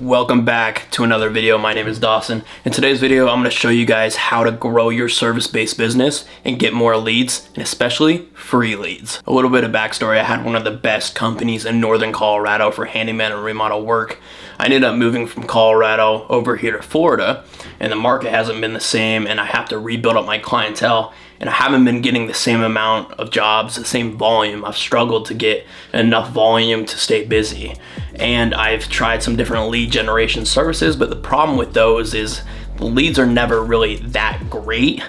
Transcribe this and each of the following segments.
Welcome back to another video. My name is Dawson. In today's video, I'm going to show you guys how to grow your service-based business and get more leads, and especially free leads. A little bit of backstory: I had one of the best companies in Northern Colorado for handyman and remodel work. I ended up moving from Colorado over here to Florida, and the market hasn't been the same, and I have to rebuild up my clientele, and I haven't been getting the same amount of jobs, the same volume. I've struggled to get enough volume to stay busy. And I've tried some different lead generation services, but the problem with those is the leads are never really that great,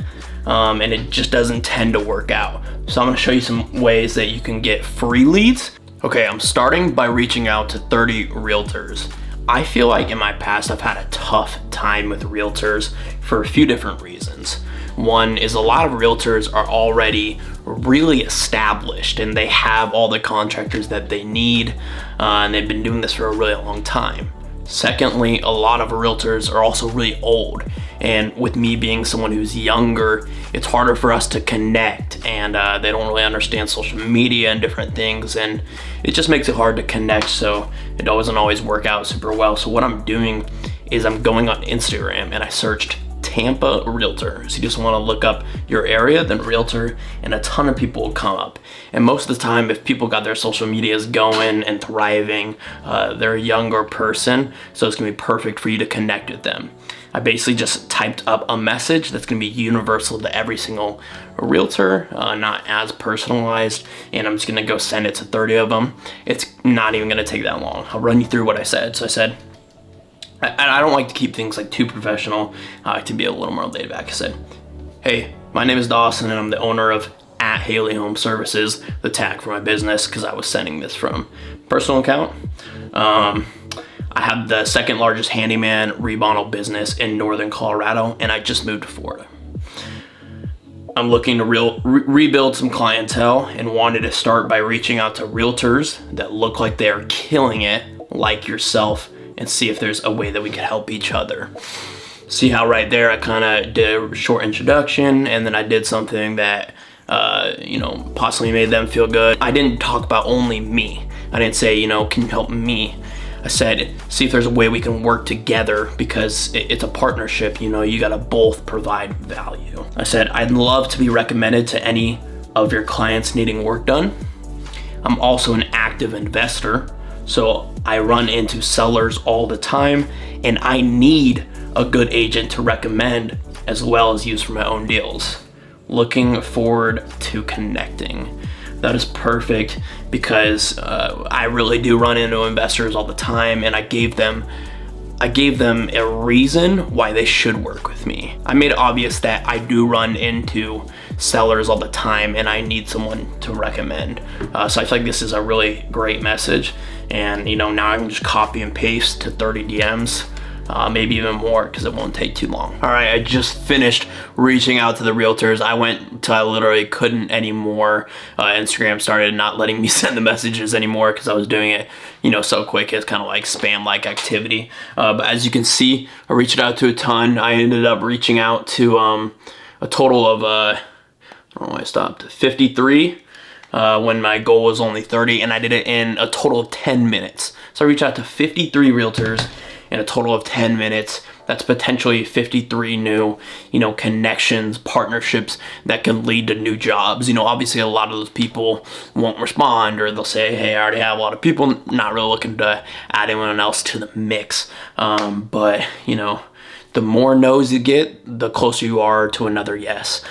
and it just doesn't tend to work out. So I'm gonna show you some ways that you can get free leads. Okay, I'm starting by reaching out to 30 realtors. I feel like in my past, I've had a tough time with realtors for a few different reasons. One is a lot of realtors are already really established and they have all the contractors that they need, and they've been doing this for a really long time. Secondly, a lot of realtors are also really old, and with me being someone who's younger, it's harder for us to connect, and they don't really understand social media and different things, and it just makes it hard to connect, so it doesn't always work out super well. So what I'm doing is I'm going on Instagram and I searched Tampa realtor. So you just want to look up your area, then realtor, and a ton of people will come up. And most of the time, if people got their social medias going and thriving, they're a younger person, so it's gonna be perfect for you to connect with them. I basically just typed up a message that's gonna be universal to every single realtor, not as personalized, and I'm just gonna go send it to 30 of them. It's not even gonna take that long. I'll run you through what I said. So I said, I don't like to keep things like too professional. I like to be a little more laid back. I said, hey, my name is Dawson and I'm the owner of @Haley Home Services, the tag for my business, because I was sending this from personal account. I have the second largest handyman remodel business in Northern Colorado, and I just moved to Florida. I'm looking to rebuild some clientele and wanted to start by reaching out to realtors that look like they are killing it, like yourself, and see if there's a way that we could help each other. See how right there I kind of did a short introduction, and then I did something that possibly made them feel good. I didn't talk about only me. I didn't say, can you help me? I said, see if there's a way we can work together, because it's a partnership. You gotta both provide value. I said, I'd love to be recommended to any of your clients needing work done. I'm also an active investor, so I run into sellers all the time, and I need a good agent to recommend as well as use for my own deals. Looking forward to connecting. That is perfect, because I really do run into investors all the time, and I gave them a reason why they should work with me. I made it obvious that I do run into sellers all the time and I need someone to recommend. So I feel like this is a really great message, and now I can just copy and paste to 30 DMs, maybe even more, because it won't take too long. All right, I just finished reaching out to the realtors. I went till I literally couldn't anymore. Instagram started not letting me send the messages anymore because I was doing it, so quick. It's kind of like spam-like activity. But as you can see, I reached out to a ton. I ended up reaching out to a total of, I don't know why I stopped, 53. When my goal was only 30, and I did it in a total of 10 minutes. So I reached out to 53 realtors in a total of 10 minutes. That's potentially 53 new, connections, partnerships that can lead to new jobs. Obviously a lot of those people won't respond, or they'll say, hey, I already have a lot of people, not really looking to add anyone else to the mix. But the more no's you get, the closer you are to another yes.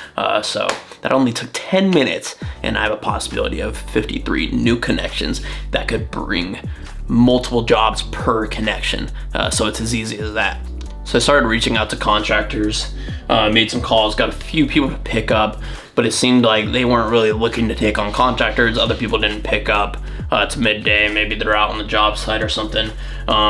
So that only took 10 minutes, and I have a possibility of 53 new connections that could bring multiple jobs per connection. So it's as easy as that. So I started reaching out to contractors, made some calls, got a few people to pick up, but it seemed like they weren't really looking to take on contractors. Other people didn't pick up. It's midday, maybe they're out on the job site or something.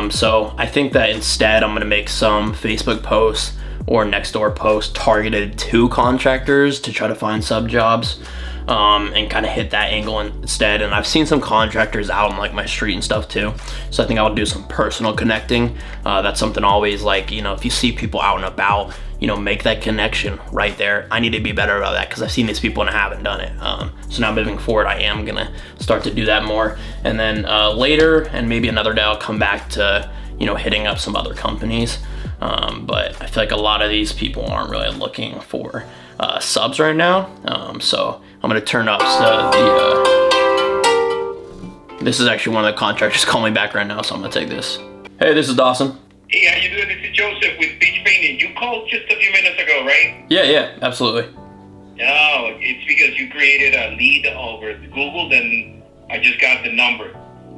So I think that instead I'm gonna make some Facebook posts or Nextdoor posts targeted to contractors to try to find sub jobs. And kind of hit that angle instead. And I've seen some contractors out on like my street and stuff too, so I think I'll do some personal connecting. That's something always, like, if you see people out and about, make that connection right there. I need to be better about that, because I've seen these people and I haven't done it. So now moving forward, I am gonna start to do that more. And then later, and maybe another day, I'll come back to hitting up some other companies. But I feel like a lot of these people aren't really looking for subs right now. So I'm gonna turn up this is actually one of the contractors calling me back right now, so I'm gonna take this. Hey, this is Dawson. Hey, how you doing? This is Joseph with Beach Painting. You called just a few minutes ago, right? Yeah, absolutely. No, it's because you created a lead over Google, then I just got the number.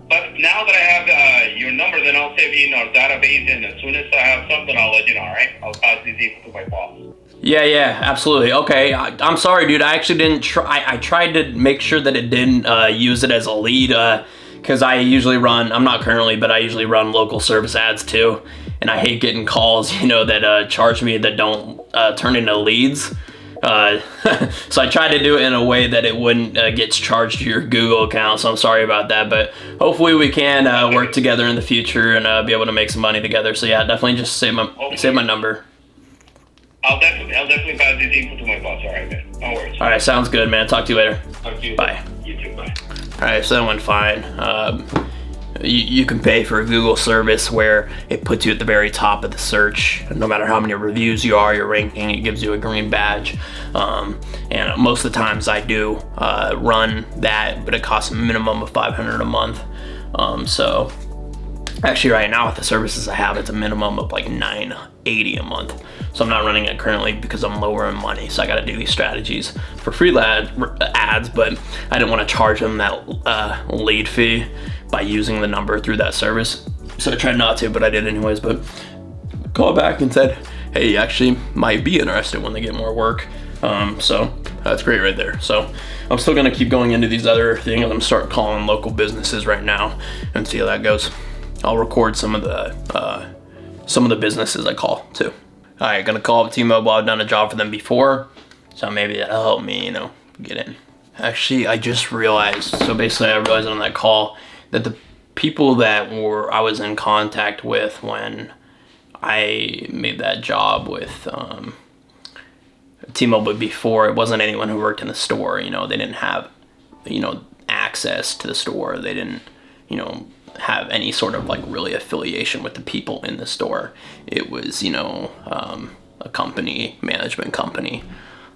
But now that I have your number, then I'll save you in our database, and as soon as I have something, I'll let you know, all right? I'll pass this info to my boss. Yeah, absolutely. Okay, I'm sorry, dude. I actually didn't try. I tried to make sure that it didn't use it as a lead, because I usually run, I'm not currently, but I usually run local service ads too. And I hate getting calls, that charge me that don't turn into leads. So I tried to do it in a way that it wouldn't get charged to your Google account. So I'm sorry about that, but hopefully we can work together in the future and be able to make some money together. So yeah, definitely just save my number. I'll definitely pass this info to my boss. All right, man. No worries. All right, sounds good, man. Talk to you later. Talk to you. Bye. You too. Bye. All right, so that went fine. You can pay for a Google service where it puts you at the very top of the search. No matter how many reviews you are, your ranking, it gives you a green badge. And most of the times I do run that, but it costs a minimum of $500 a month. So actually right now with the services I have, it's a minimum of like $980 a month. So I'm not running it currently because I'm lower in money. So I got to do these strategies for free ads, but I didn't want to charge them that lead fee by using the number through that service. So I tried not to, but I did anyways. But called back and said, hey, you actually might be interested when they get more work. So that's great right there. So I'm still gonna keep going into these other things. I'm gonna start calling local businesses right now and see how that goes. I'll record some of the businesses I call too. All right, gonna call up T-Mobile. I've done a job for them before, so maybe that'll help me, get in. Actually, I just realized, so basically I realized on that call that the people that I was in contact with when I made that job with T-Mobile before, it wasn't anyone who worked in the store. They didn't have, access to the store. They didn't, have any sort of like really affiliation with the people in the store. It was, a management company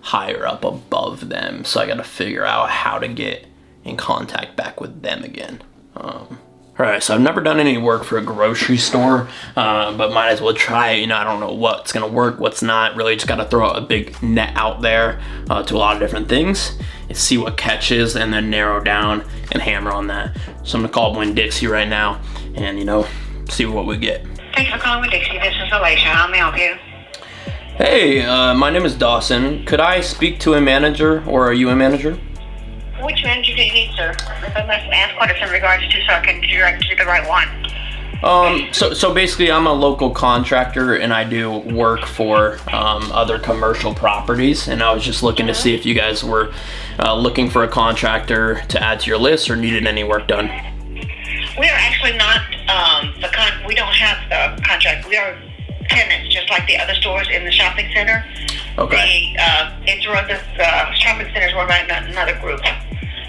higher up above them. So I got to figure out how to get in contact back with them again. All right, so I've never done any work for a grocery store, but might as well try it. I don't know what's gonna work, what's not. Really just gotta throw a big net out there to a lot of different things and see what catches and then narrow down and hammer on that. So I'm gonna call Winn-Dixie right now and, see what we get. Thanks for calling Winn-Dixie. This is Alicia. How may I help you? Hey, my name is Dawson. Could I speak to a manager, or are you a manager? Which manager do you need, sir? I must ask what it's in regards to so I can direct you to the right one. So basically I'm a local contractor and I do work for other commercial properties, and I was just looking to see if you guys were looking for a contractor to add to your list or needed any work done. We are actually not we don't have the contract. We are tenants, just like the other stores in the shopping center. Okay. The shopping centers were by another group.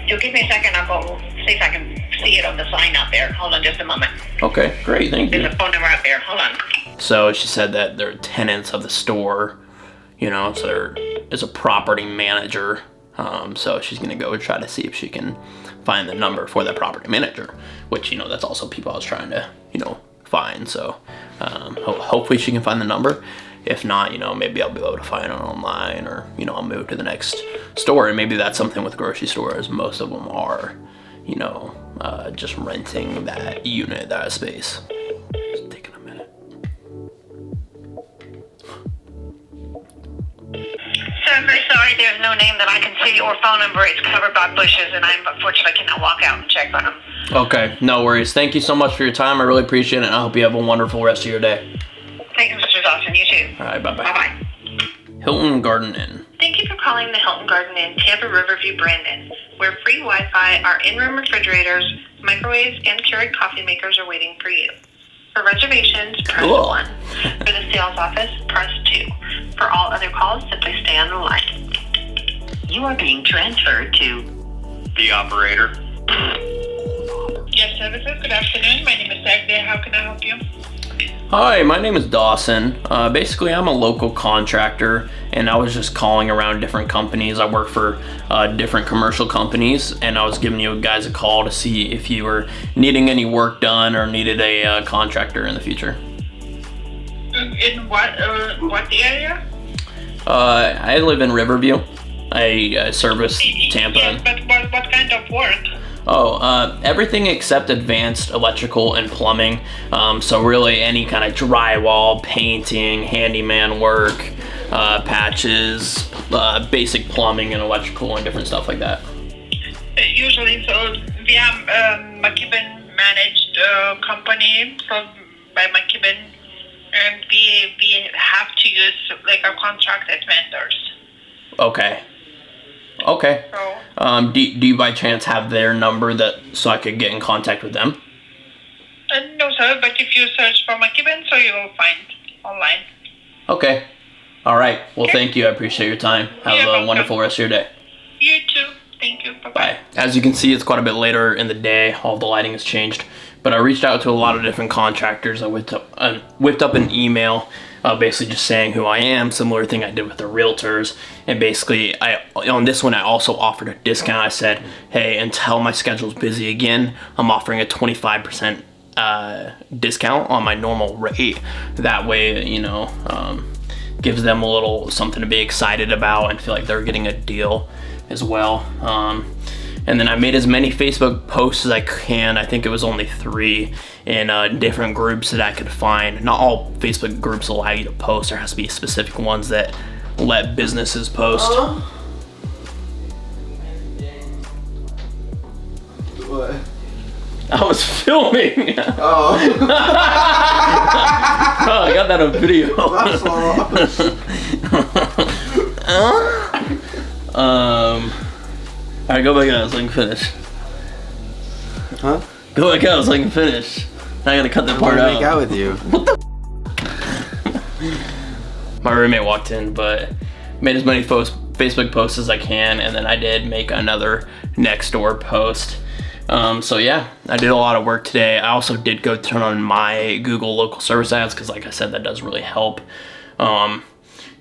So give me a second, I'll go see if I can see it on the sign out there. Hold on just a moment. Okay, great, thank you. There's a phone number out there, hold on. So she said that they're tenants of the store, so there is a property manager. So she's gonna go try to see if she can find the number for that property manager, which, that's also people I was trying to, find. So hopefully she can find the number. If not, maybe I'll be able to find it online, or, I'll move to the next store. And maybe that's something with grocery stores. Most of them are, just renting that unit, that space. It's taking a minute. So I'm very sorry, there's no name that I can see or phone number. It's covered by bushes, and I unfortunately cannot walk out and check on them. Okay, no worries. Thank you so much for your time. I really appreciate it, and I hope you have a wonderful rest of your day. Thank you, Mr. Dawson. You too. All right, bye-bye. Bye-bye. Hilton Garden Inn. Thank you for calling the Hilton Garden Inn, Tampa Riverview, Brandon, where free Wi-Fi, our in-room refrigerators, microwaves, and Keurig coffee makers are waiting for you. For reservations, press 1. For the sales office, press 2. For all other calls, simply stay on the line. You are being transferred to The operator. GPS Services. Good afternoon. My name is Dagda. How can I help you? Hi, my name is Dawson. Basically, I'm a local contractor, and I was just calling around different companies. I work for different commercial companies, and I was giving you guys a call to see if you were needing any work done or needed a contractor in the future. In what area? I live in Riverview. I service Tampa. Yes, but what kind of work? Everything except advanced electrical and plumbing. So really any kind of drywall, painting, handyman work, patches, basic plumbing and electrical and different stuff like that. Usually, so we have McKibben managed company, so by McKibben, and we have to use like a contracted vendors. Okay. So, Do you by chance have their number so I could get in contact with them? no, sir. But if you search for McKibben, so you will find online. Okay. All right. Well, thank you. I appreciate your time. Have You're a welcome. wonderful rest of your day. You too. Thank you. Bye-bye. Bye. As you can see, it's quite a bit later in the day. All the lighting has changed. But I reached out to a lot of different contractors. I whipped up an email basically just saying who I am, similar thing I did with the realtors. And basically, on this one, I also offered a discount. I said, hey, until my schedule's busy again, I'm offering a 25% discount on my normal rate. That way, gives them a little something to be excited about and feel like they're getting a deal as well. And then I made as many Facebook posts as I can. I think it was only 3 in different groups that I could find. Not all Facebook groups allow you to post. There has to be specific ones that let businesses post. What? I was filming. Oh. Oh, I got that on video. That's all. Alright, go back out so I can finish. Huh? Go back out so I can finish. I gotta cut that I part want to out. make out with you. My roommate walked in, but made as many Facebook posts as I can, and then I did make another next door post. So yeah, I did a lot of work today. I also did go turn on my Google local service ads because, like I said, that does really help.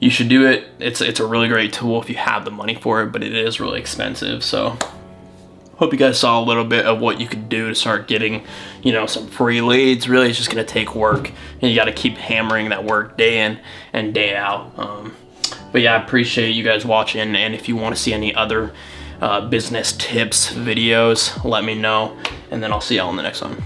You should do it. It's a really great tool if you have the money for it, but it is really expensive. So hope you guys saw a little bit of what you could do to start getting, some free leads. Really, it's just gonna take work, and you got to keep hammering that work day in and day out. But yeah, I appreciate you guys watching, and if you want to see any other business tips videos, let me know, and then I'll see y'all in the next one.